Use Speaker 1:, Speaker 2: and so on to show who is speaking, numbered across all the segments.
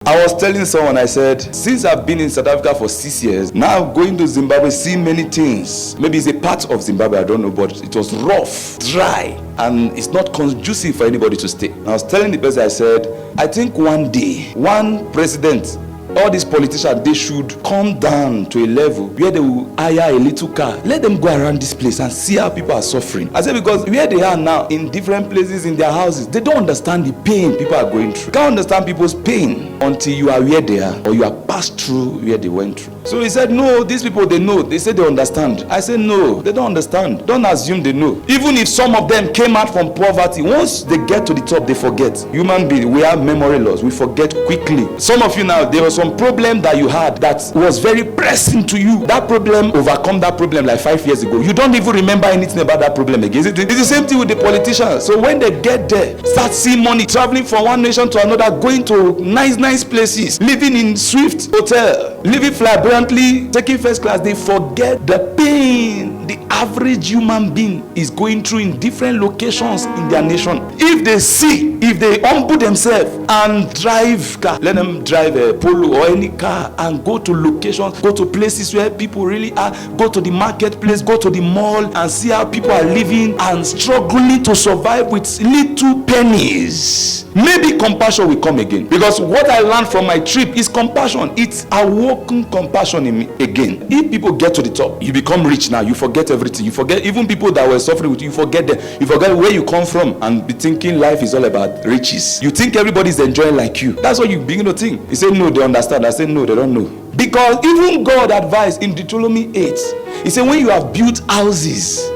Speaker 1: I was telling someone, I said, since I've been in South Africa for 6 years, now going to Zimbabwe, seeing many things. Maybe it's a part of Zimbabwe, I don't know, but it was rough, dry, and it's not conducive for anybody to stay. I was telling the person, I said, I think one day, one president, all these politicians, they should come down to a level where they will hire a little car. Let them go around this place and see how people are suffering. I said, because where they are now, in different places, in their houses, they don't understand the pain people are going through. You can't understand people's pain until you are where they are, or you are passed through where they went through. So he said, no, these people, they know. They say they understand. I said, no, they don't understand. Don't assume they know. Even if some of them came out from poverty, once they get to the top, they forget. Human beings, we have memory loss. We forget quickly. Some of you now, there was some problem that you had that was very pressing to you. That problem, overcome that problem like 5 years ago. You don't even remember anything about that problem again. It's the same thing with the politicians. So when they get there, start seeing money, traveling from one nation to another, going to nice places, living in Swift hotel, living flamboyantly, taking first class, they forget the pain the average human being is going through in different locations in their nation. If they humble themselves and drive car, let them drive a Polo or any car and go to locations, go to places where people really are, go to the marketplace, go to the mall and see how people are living and struggling to survive with little pennies. Maybe compassion will come again, because what I learned from my trip is compassion. It's awoken compassion in me again. If people get to the top, you become rich now, you forget everything. You forget even people that were suffering with you, you forget them. You forget where you come from and be thinking life is all about riches. You think everybody's enjoying like you. That's what you begin to think. He said, no, they understand. I said, no, they don't know. Because even God advised in Deuteronomy 8, he said, when you have built houses,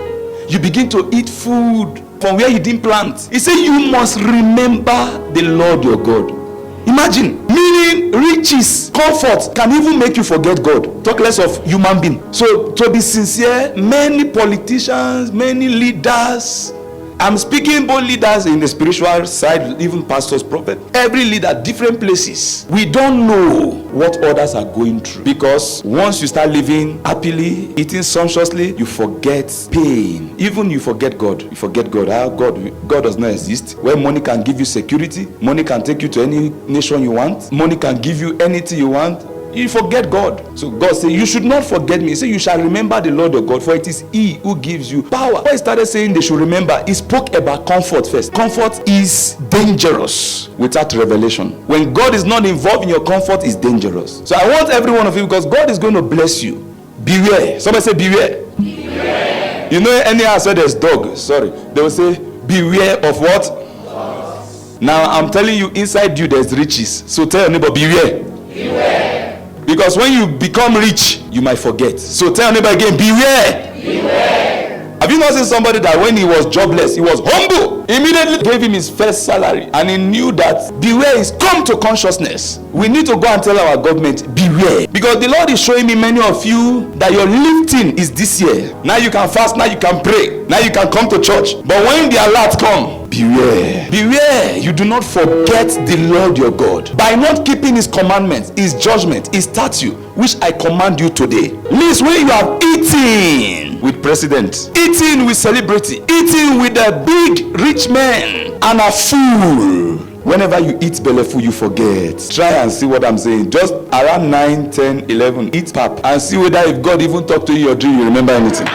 Speaker 1: you begin to eat food from where you didn't plant. He said, you must remember the Lord your God. Imagine, meaning riches, comfort can even make you forget God. Talk less of human being. So to be sincere, many politicians, many leaders, I'm speaking both leaders in the spiritual side, even pastors, prophets, every leader, different places. We don't know what others are going through, because once you start living happily, eating sumptuously, you forget pain. Even you forget God. You forget God. How God does not exist. Where money can give you security, money can take you to any nation you want, money can give you anything you want. You forget God. So God said, you should not forget me. He said, you shall remember the Lord your God, for it is He who gives you power. When he started saying they should remember, he spoke about comfort first. Comfort is dangerous without revelation. When God is not involved in your comfort, it's dangerous. So I want every one of you, because God is going to bless you. Beware. Somebody say beware. Beware. You know, anyhow, so there's dog. Sorry. They will say, beware of what? Dogs. Now I'm telling you, inside you there's riches. So tell your neighbor, beware. Beware. Because when you become rich, you might forget. So tell your neighbor again, beware. Beware. Have you not seen somebody that when he was jobless, he was humble, immediately gave him his first salary, and he knew that beware is come to consciousness. We need to go and tell our government, beware. Because the Lord is showing me many of you that your lifting is this year. Now you can fast, now you can pray, now you can come to church. But when the alert come, beware. Beware, you do not forget the Lord your God. By not keeping his commandments, his judgment, his statute, which I command you today. Least when you have eaten with president, eating with celebrity, eating with the big rich men, and a fool. Whenever you eat belleful, you forget. Try and see what I'm saying. Just around 9, 10, 11, eat pap and see whether if God even talk to you in your dream, you remember anything.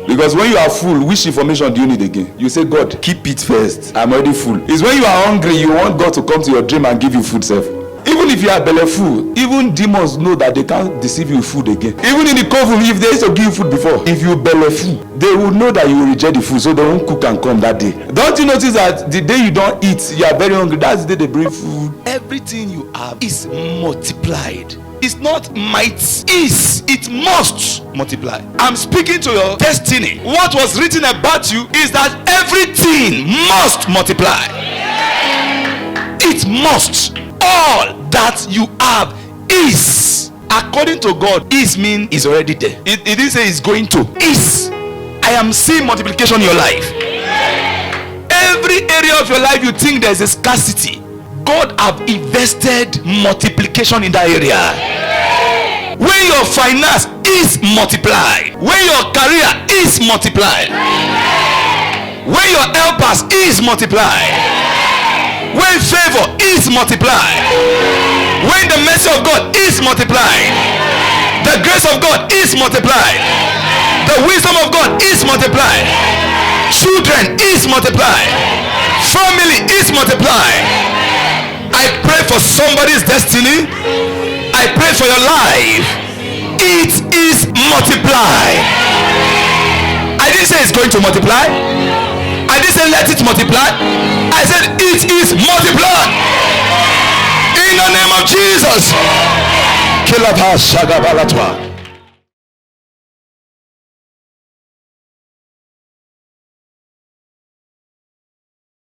Speaker 1: Because when you are full, which information do you need again? You say, God, keep it first. I'm already full. It's when you are hungry, you want God to come to your dream and give you food, self. Even if you are belleful, even demons know that they can't deceive you with food again. Even in the coven, if they used to give you food before, if you belleful, they will know that you will reject the food, so they won't cook and come that day. Don't you notice that the day you don't eat, you are very hungry, that's the day they bring food. Everything you have is multiplied. It's not might, it must multiply. I'm speaking to your destiny. What was written about you is that everything must multiply. It must. All that you have is, according to God, is mean is already there. It didn't say it's going to. Is. I am seeing multiplication in your life. Every area of your life you think there's a scarcity, God have invested multiplication in that area. When your finance is multiplied, when your career is multiplied, when your helpers is multiplied, When favor is multiplied, when the mercy of God is multiplied, the grace of God is multiplied, the wisdom of God is multiplied, children is multiplied, family is multiplied. I pray for somebody's destiny. I pray for your life. It is multiplied. I didn't say it's going to multiply. I didn't say let it multiply. I said it is multiplied. In the name of Jesus.